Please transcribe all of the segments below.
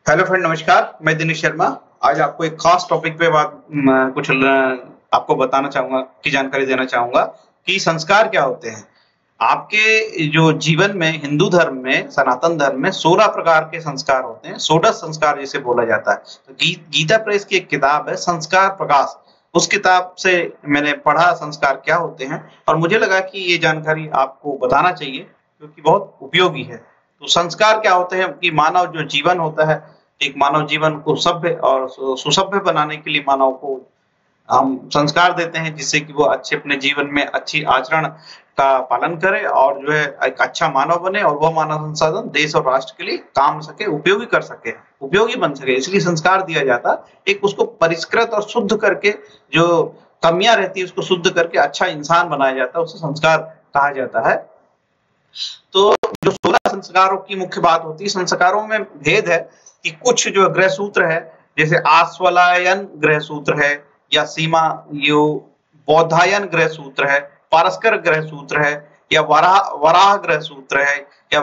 Hello friend, नमस्कार। मैं दिनेश शर्मा। आज आपको एक खास टॉपिक पे कुछ आपको बताना चाहूंगा की जानकारी देना चाहूंगा कि संस्कार क्या होते हैं। आपके जो जीवन में हिंदू धर्म में, सनातन धर्म में 16 प्रकार के संस्कार होते हैं। 16 संस्कार जिसे बोला जाता है। तो गीता प्रेस की एक किताब है संस्कार प्रकाश। उस किताब से मैंने पढ़ा संस्कार क्या होते हैं और मुझे लगा कि ये जानकारी आपको बताना चाहिए क्योंकि बहुत उपयोगी है। तो संस्कार क्या होते हैं कि मानव जो जीवन होता है, एक मानव जीवन को सभ्य और सुसभ्य बनाने के लिए मानव को हम संस्कार देते हैं जिससे कि वो अच्छे अपने जीवन में अच्छी आचरण का पालन करे और जो है एक अच्छा मानव बने और वह मानव संसाधन देश और राष्ट्र के लिए काम सके, उपयोगी कर सके, उपयोगी बन सके। इसलिए संस्कार दिया जाता। एक उसको परिष्कृत और शुद्ध करके जो कमियां रहती है उसको शुद्ध करके अच्छा इंसान बनाया जाता है, उसे संस्कार कहा जाता है। तो जो 16 संस्कारों की मुख्य बात होती है, संस्कारों में भेद है कि कुछ जो ग्रह सूत्र है जैसे आस्वलायन ग्रह सूत्र है या सीमा यो बौद्धायन ग्रह सूत्र है, पारस्कर ग्रह सूत्र है या वराह वराह ग्रह सूत्र है या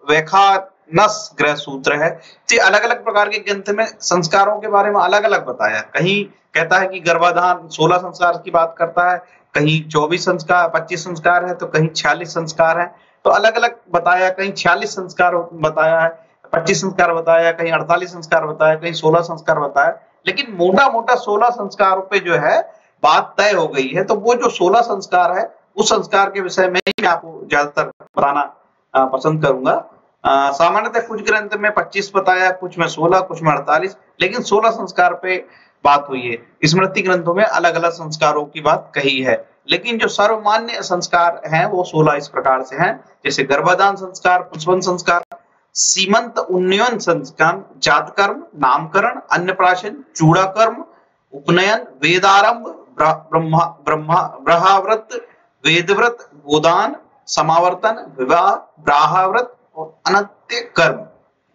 वेखानस ग्रह सूत्र है। तो अलग अलग प्रकार के ग्रंथ में संस्कारों के बारे में अलग अलग बताया। कहीं कहता है कि गर्भाधान 16 संस्कार की बात करता है, कहीं 24 संस्कार 25 संस्कार है तो कहीं 46 संस्कार है। तो अलग अलग बताया, कहीं 46 संस्कार बताया है, 25 संस्कार बताया, कहीं 48 संस्कार बताया, कहीं 16 संस्कार बताया। लेकिन मोटा मोटा 16 संस्कारों पे जो है बात तय हो गई है। तो वो जो 16 संस्कार है उस संस्कार के विषय में ही मैं आपको ज्यादातर बताना पसंद करूंगा। सामान्यतः कुछ ग्रंथ में 25 बताया, कुछ में 16, कुछ में 48, लेकिन 16 संस्कार पे बात हुई है। स्मृति ग्रंथों में अलग अलग संस्कारों की बात कही है, लेकिन जो सर्वमान्य संस्कार हैं वो 16 इस प्रकार से हैं। जैसे गर्भाधान संस्कार, पुंसवन संस्कार, सीमंत उन्नयन संस्कार, जात कर्म, नामकरण, अन्नप्राशन, चूड़ा कर्म, उपनयन, वेदारंभ, ब्रह्माव्रत, वेदव्रत, गोदान, समावर्तन, विवाह, ब्राह्मव्रत और अनंत्य कर्म,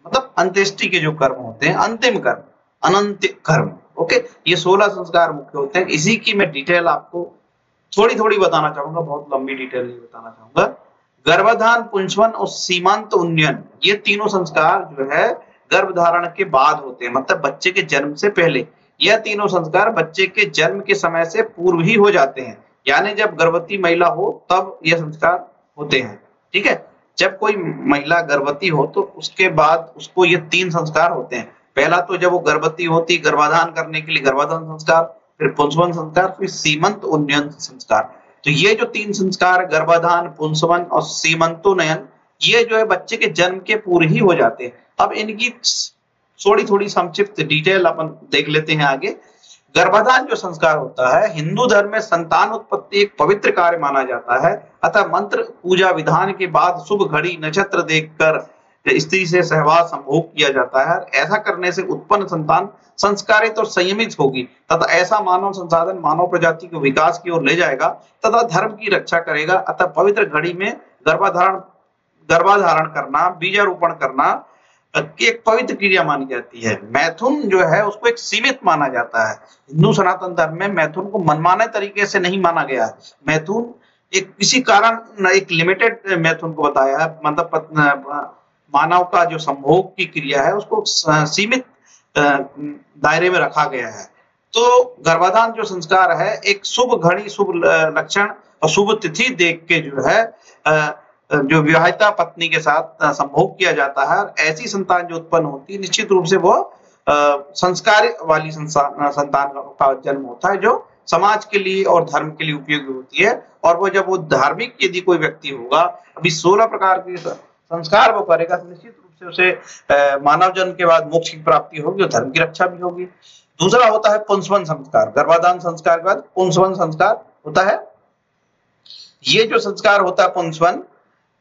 मतलब अंत्येष्टि के जो कर्म होते हैं, अंतिम कर्म, अनंत कर्म। ओके, ये 16 संस्कार मुख्य होते हैं। इसी की मैं डिटेल आपको थोड़ी थोड़ी बताना चाहूंगा, बहुत लंबी डिटेल नहीं बताना चाहूंगा। गर्भाधान, पुंसवन और सीमांत उन्नयन, ये तीनों संस्कार जो है गर्भधारण के बाद होते हैं, मतलब बच्चे के जन्म से पहले। यह तीनों संस्कार बच्चे के जन्म के समय से पूर्व ही हो जाते हैं, यानी जब गर्भवती महिला हो तब यह संस्कार होते हैं। ठीक है, जब कोई महिला गर्भवती हो तो उसके बाद उसको ये 3 संस्कार होते हैं। पहला तो जब वो गर्भवती होती, गर्भाधान करने के लिए गर्भाधान संस्कार, फिर पुंसवन संस्कार, फिर सीमंत उन्नयन संस्कार। तो ये जो 3 संस्कार, गर्भाधान, पुंसवन और सीमंतोन्नयन, ये जो है बच्चे के जन्म के पूर्व ही हो जाते हैं। अब इनकी थोड़ी थोड़ी संक्षिप्त डिटेल अपन देख लेते हैं आगे। गर्भाधान जो संस्कार होता है, हिंदू धर्म में संतान उत्पत्ति एक पवित्र कार्य माना जाता है। अतः मंत्र पूजा विधान के बाद शुभ घड़ी नक्षत्र देखकर स्त्री से सहवास संभोग किया जाता है। ऐसा करने से उत्पन्न संतान संस्कारित और संयमित होगी तथा ऐसा मानव संसाधन मानव प्रजाति को विकास की ओर ले जाएगा तथा धर्म की रक्षा करेगा। अतः पवित्र घड़ी में गर्भाधारण करना, बीजारोपण करना की एक पवित्र क्रिया मानी जाती है। मैथुन जो है उसको एक सीमित माना जाता है। हिंदू सनातन धर्म में मैथुन को मनमाने तरीके से नहीं माना गया है। मैथुन एक किसी कारण एक लिमिटेड मैथुन को बताया है, मतलब मानव का जो संभोग की क्रिया है उसको सीमित दायरे में रखा गया है। तो गर्भाधान जो संस्कार है एक शुभ घड़ी, शुभ लक्षण और शुभ तिथि देख के जो है जो विवाहिता पत्नी के साथ संभोग किया जाता है। ऐसी संतान जो उत्पन्न होती है निश्चित रूप से वो संस्कार वाली संतान का जन्म होता है जो समाज के लिए और धर्म के लिए उपयोगी होती है। और वो जब वो धार्मिक यदि कोई व्यक्ति होगा, अभी 16 प्रकार के संस्कार वो करेगा तो निश्चित रूप से उसे मानव जन्म के बाद मोक्ष की प्राप्ति होगी और धर्म की रक्षा भी होगी। दूसरा होता है पुंसवन संस्कार। गर्भाधान संस्कार के बाद पुंसवन संस्कार होता है। ये जो संस्कार होता है पुंसवन,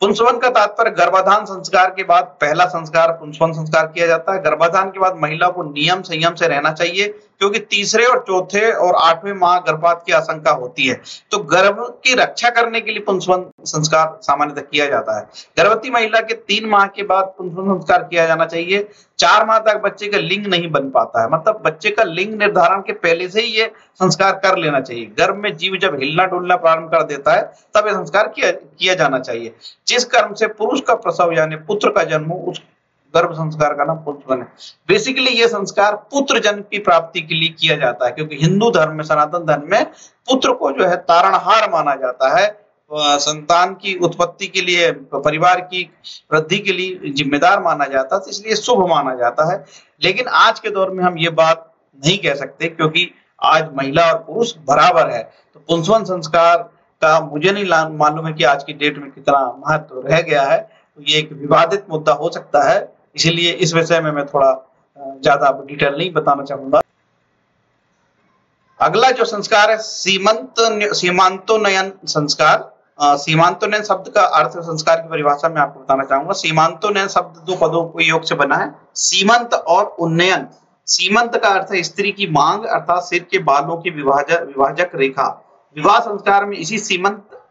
पुंसवन का तात्पर्य गर्भाधान संस्कार के बाद पहला संस्कार पुंसवन संस्कार किया जाता है। गर्भाधान के बाद महिला को नियम संयम से रहना चाहिए क्योंकि तीसरे और चौथे और 8वें माह गर्भपात की आशंका होती है। तो गर्भ की रक्षा करने के लिए पुंसवन संस्कार सामान्यतः किया जाता है। गर्भवती महिला के 3 माह के बाद पुंसवन संस्कार किया जाना चाहिए। 4 माह तक बच्चे का लिंग नहीं बन पाता है, मतलब बच्चे का लिंग निर्धारण के पहले से ही ये संस्कार कर लेना चाहिए। गर्भ में जीव जब हिलना डुलना प्रारंभ कर देता है तब ये संस्कार किया जाना चाहिए। जिस कर्म से पुरुष का प्रसव यानी पुत्र का जन्म हो उस गर्भ संस्कार का नाम पुंसवन है। बेसिकली ये संस्कार पुत्र जन्म की प्राप्ति के लिए किया जाता है, क्योंकि हिंदू धर्म में, सनातन धर्म में पुत्र को जो है तारणहार माना जाता है, संतान की उत्पत्ति के लिए, परिवार की वृद्धि के लिए जिम्मेदार माना जाता है, तो इसलिए शुभ माना जाता है। लेकिन आज के दौर में हम ये बात नहीं कह सकते, क्योंकि आज महिला और पुरुष बराबर है। तो पुंसवन संस्कार का मुझे नहीं मालूम है कि आज की डेट में कितना महत्व रह गया है, तो ये एक विवादित मुद्दा हो सकता है, इसीलिए इस विषय में मैं थोड़ा ज्यादा डिटेल नहीं बताना चाहूंगा। अगला जो संस्कार है सीमांतोन्नयन संस्कार। सीमांतोन्नयन शब्द का अर्थ, संस्कार की परिभाषा में आपको बताना चाहूंगा। सीमांतोन्नयन शब्द दो पदों के योग से बना है, सीमंत और उन्नयन। सीमंत का अर्थ है स्त्री की मांग, अर्थात सिर के बालों की विभाजक रेखा। विवाह संस्कार में इसी सीमंत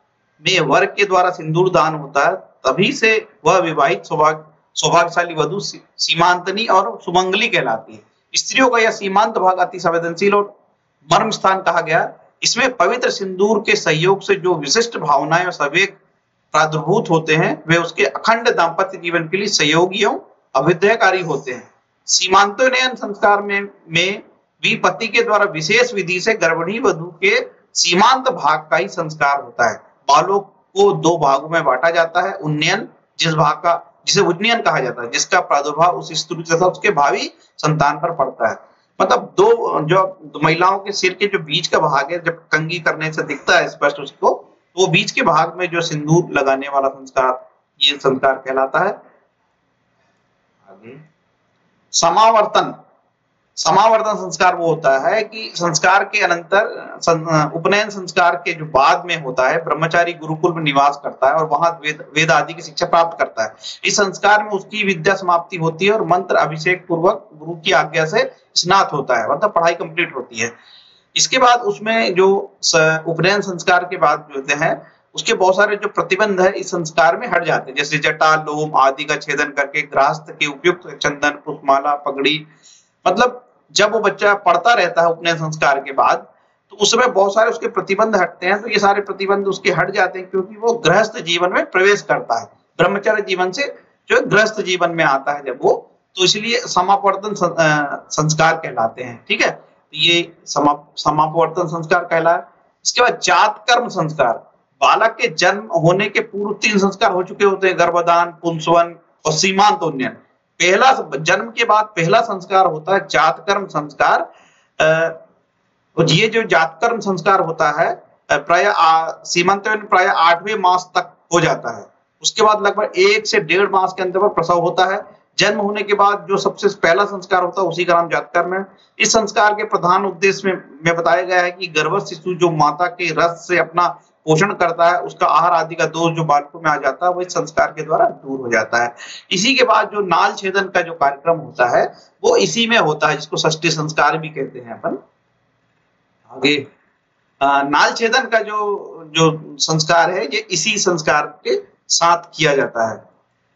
में वर के द्वारा सिंदूर दान होता है, तभी से वह विवाहित सौभाग्यशाली वधु सीमांतनी और सुमंगली कहलाती है। स्त्रियों का यह सीमांत भाग अति संवेदनशील और मर्म स्थान कहा गया। इसमें पवित्र सिंदूर के सहयोग से जो विशिष्ट भावनाएं और संवेग प्रादुर्भूत होते हैं, वे उसके अखंड दाम्पत्य जीवन के लिए सहयोगी एवं अभ्युदयकारी होते हैं। सीमांतोन्नयन संस्कार में भी पति के द्वारा विशेष विधि से गर्भिणी वधु के सीमांत भाग का ही संस्कार होता है। बालों को दो भागों में बांटा जाता है। उन्नयन जिसे उन्नयन कहा जाता है, जिसका प्रादुर्भाव उस स्त्री तथा उसके भावी संतान पर पड़ता है। मतलब जो महिलाओं के सिर के जो बीच का भाग है, जब कंघी करने से दिखता है स्पष्ट उसको, तो वो बीच के भाग में जो सिंदूर लगाने वाला संस्कार, ये संस्कार कहलाता है। आगे समावर्तन संस्कार वो होता है कि संस्कार के अनंतर उपनयन संस्कार के जो बाद में होता है, ब्रह्मचारी गुरुकुल में निवास करता है और वहां वेद आदि की शिक्षा प्राप्त करता है। इस संस्कार में उसकी विद्या समाप्ति होती है और मंत्र अभिषेक पूर्वक गुरु की आज्ञा से स्नात होता है, मतलब पढ़ाई कंप्लीट होती है। इसके बाद उसमें जो उपनयन संस्कार के बाद जो होते हैं, उसके बहुत सारे जो प्रतिबंध है इस संस्कार में हट जाते हैं, जैसे जटा लोम आदि का छेदन करके गृहस्थ के उपयुक्त चंदन पुष्पमाला पगड़ी। मतलब जब वो बच्चा पढ़ता रहता है उपनयन संस्कार के बाद, तो उस समय बहुत सारे उसके प्रतिबंध हटते हैं। तो ये सारे प्रतिबंध उसके हट जाते हैं, क्योंकि वो गृहस्थ जीवन में प्रवेश करता है, ब्रह्मचर्य जीवन से जो गृहस्थ जीवन में आता है जब वो, तो इसलिए समापवर्तन संस्कार कहलाते हैं। ठीक है, तो ये समापवर्तन संस्कार कहलाया। इसके बाद जात कर्म संस्कार। बालक के जन्म होने के पूर्व 3 संस्कार हो चुके होते हैं, गर्भदान, पुंसवन और सीमांतोन्नयन। पहला जन्म के बाद पहला संस्कार होता है जातकर्म संस्कार। ये जो जातकर्म संस्कार होता है प्राय सीमांतोन्नयन प्राय 8वें मास तक हो जाता है। उसके बाद लगभग 1 से 1.5 मास के अंदर प्रसव होता है। जन्म होने के बाद जो सबसे पहला संस्कार होता है उसी का नाम जातकर्म है। इस संस्कार के प्रधान उद्देश्य में बताया गया है कि गर्भस्थ शिशु जो माता के रस से अपना पोषण करता है, उसका आहार आदि का दोष जो बालकों में आ जाता है वो इस संस्कार के द्वारा दूर हो जाता है। इसी के बाद जो नाल छेदन का जो कार्यक्रम होता है वो इसी में होता है, जिसको षष्ठी संस्कार भी कहते हैं अपन। आगे नाल छेदन का जो संस्कार है ये इसी संस्कार के साथ किया जाता है।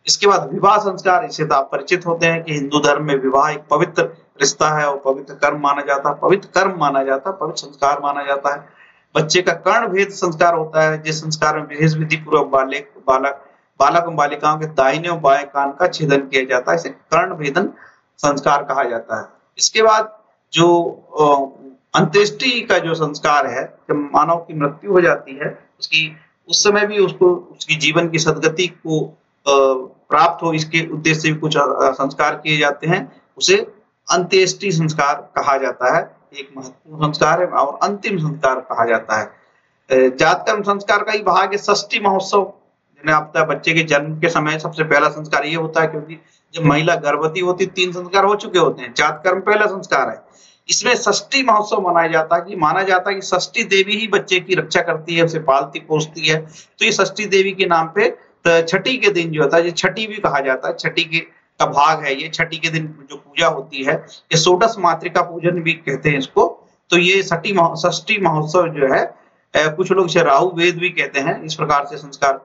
इसके बाद विवाह संस्कार, इससे तो आप परिचित होते हैं कि हिंदू धर्म में विवाह एक पवित्र रिश्ता है और पवित्र कर्म माना जाता है, पवित्र संस्कार माना जाता है। बच्चे का कर्ण भेद संस्कार होता है, जिस संस्कार में विशेष विधि पूर्वक बालक एवं बालिकाओं के दाहिने और बाएं कान का छेदन किया जाता है, इसे कर्ण भेदन संस्कार कहा जाता है। इसके बाद जो अंत्येष्टि का जो संस्कार है, जब मानव की मृत्यु हो जाती है उस समय भी उसको उसकी जीवन की सदगति को प्राप्त हो, इसके उद्देश्य से भी कुछ संस्कार किए जाते हैं, उसे अंत्येष्टि संस्कार कहा जाता है। एक महत्वपूर्ण संस्कार है और अंतिम संस्कार कहा जाता है। जातकर्म संस्कार का ही भाग है षष्ठी महोत्सव। जिन्हें आप बच्चे के जन्म के समय सबसे पहला संस्कार ये होता है, क्योंकि जब महिला गर्भवती होती 3 संस्कार हो चुके होते हैं, जातकर्म पहला संस्कार है। इसमें षष्ठी महोत्सव मनाया जाता है कि माना जाता है कि षष्ठी देवी ही बच्चे की रक्षा करती है, उसे पालती पोसती है। तो ये षष्ठी देवी के नाम पे छठी के दिन जो होता है, ये छठी भी कहा जाता है, छठी का भाग है ये। छठी के दिन जो पूजा होती है ये षोडश मातृका पूजन भी कहते हैं इसको। तो ये षष्ठी महोत्सव जो है, कुछ लोग इसे राहु वेद भी कहते हैं, इस प्रकार से संस्कार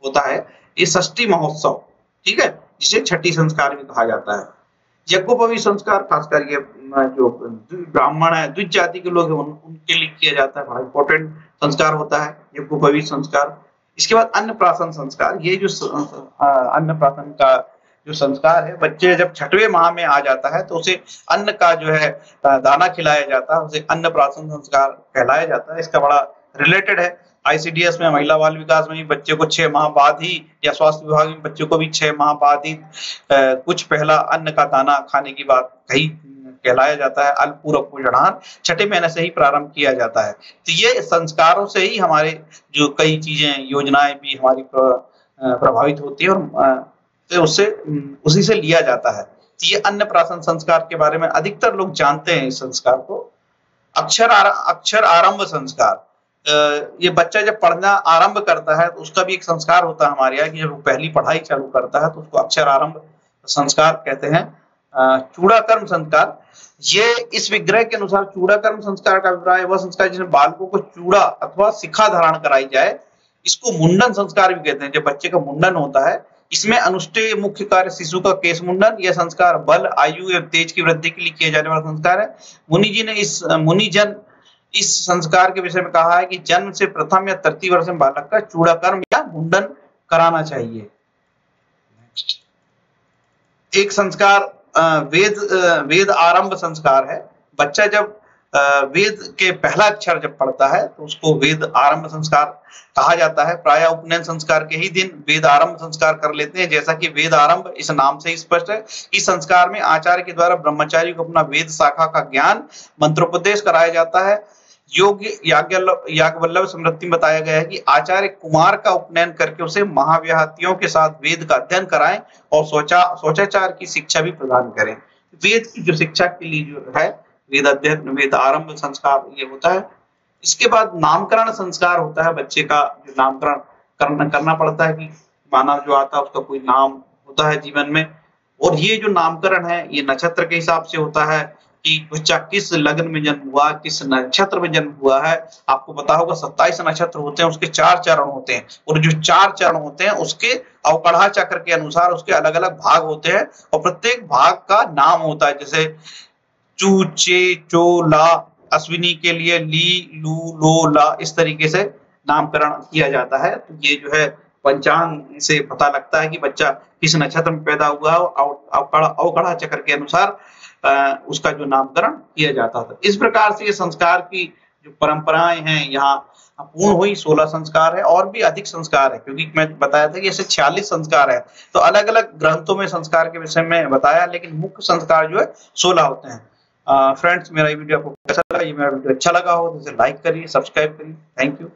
होता है ये षष्ठी महोत्सव। ठीक है, जिसे छठी संस्कार भी कहा जाता है। यज्ञोपवीत संस्कार खासकर ये जो ब्राह्मण है, द्विज जाति के लोग हैं, उनके लिए किया जाता है, बड़ा इंपॉर्टेंट संस्कार होता है यज्ञोपवीत संस्कार। इसके बाद अन्नप्राशन संस्कार। ये जो अन्नप्राशन का जो संस्कार है, बच्चे जब छठवें माह में आ जाता है तो उसे अन्न का जो है दाना खिलाया जाता है, उसे अन्नप्राशन संस्कार कहलाया जाता है। इसका बड़ा रिलेटेड है आईसीडीएस में, महिला बाल विकास में भी बच्चे को 6 माह बाद ही, या स्वास्थ्य विभाग में बच्चों को भी 6 माह बाद ही कुछ पहला अन्न का दाना खाने की बात कही कहलाया जाता है। अल्प पूरक पोषण आहार छठे महीने से ही प्रारंभ किया जाता है। तो ये संस्कारों से ही हमारे जो कई चीजें, योजनाएं भी हमारी प्रभावित होती है और तो उससे उसी से लिया जाता है। तो ये अन्नप्राशन संस्कार के बारे में अधिकतर लोग जानते हैं इस संस्कार को। अक्षर आरंभ संस्कार, ये बच्चा जब पढ़ना आरंभ करता है तो उसका भी एक संस्कार होता है हमारे यहाँ कि जब वो पहली पढ़ाई चालू करता है तो उसको अक्षर आरंभ संस्कार कहते हैं। चूड़ाकर्म संस्कार, ये इस विग्रह के अनुसार चूड़ाकर्म संस्कार का अभिप्राय वह संस्कार जिसमें बालकों को चूड़ा अथवा शिखा धारण कराई जाए। इसको मुंडन संस्कार भी कहते हैं। जब बच्चे का मुंडन होता है, इसमें अनुष्ठेय मुख्य कार्य शिशु का केश मुंडन। यह संस्कार बल, आयु एवं तेज की वृद्धि के लिए किया जाने वाला संस्कार है। मुनिजन इस संस्कार के विषय में कहा है कि जन्म से प्रथम या तृतीय वर्ष में बालक का चूड़ाकर्म या मुंडन कराना चाहिए। एक संस्कार वेद आरंभ संस्कार है। बच्चा जब वेद के पहला अक्षर जब पढ़ता है तो उसको वेद आरंभ संस्कार कहा जाता है। प्रायः उपनयन संस्कार के ही दिन वेद आरंभ संस्कार कर लेते हैं। जैसा कि वेद आरंभ इस नाम से ही स्पष्ट है, इस संस्कार में आचार्य के द्वारा ब्रह्मचारी को अपना वेद शाखा का ज्ञान, मंत्रोपदेश कराया जाता है। योग्य याज्ञवल्लभ स्मृति में बताया गया है कि आचार्य कुमार का उपनयन करके उसे महाव्याहतियों के साथ वेद का अध्ययन कराएं और शौचाचार की शिक्षा भी प्रदान करें। वेद की जो शिक्षा के लिए जो है वेद अध्ययन, वेद आरंभ संस्कार ये होता है। इसके बाद नामकरण संस्कार होता है। बच्चे का जो नामकरण करना पड़ता है कि मानव जो आता है उसका कोई नाम होता है जीवन में, और ये जो नामकरण है ये नक्षत्र के हिसाब से होता है कि बच्चा किस लग्न में जन्म हुआ, किस नक्षत्र में जन्म हुआ है। आपको पता होगा 27 नक्षत्र होते हैं, उसके 4 चरण होते हैं, और जो 4 चरण होते हैं उसके अवकढ़ा चक्र के अनुसार उसके अलग अलग भाग होते हैं और प्रत्येक भाग का नाम होता है। जैसे चू, चे, चो, ला, अश्विनी के लिए ली, लू, लो, ला, इस तरीके से नामकरण किया जाता है। तो ये जो है पंचांग से पता लगता है कि बच्चा किस नक्षत्र में पैदा हुआ है, अवकढ़ा चक्र के अनुसार उसका जो नामकरण किया जाता था। इस प्रकार से ये संस्कार की जो परंपराएं हैं यहाँ पूर्ण हुई। 16 संस्कार है, और भी अधिक संस्कार है, क्योंकि मैं बताया था कि ऐसे 46 संस्कार है। तो अलग अलग ग्रंथों में संस्कार के विषय में बताया, लेकिन मुख्य संस्कार जो है 16 होते हैं। फ्रेंड्स, मेरा ये वीडियो आपको कैसा लगा? ये मेरा वीडियो अच्छा लगा हो तो इसे लाइक करिए, सब्सक्राइब करिए। Thank you.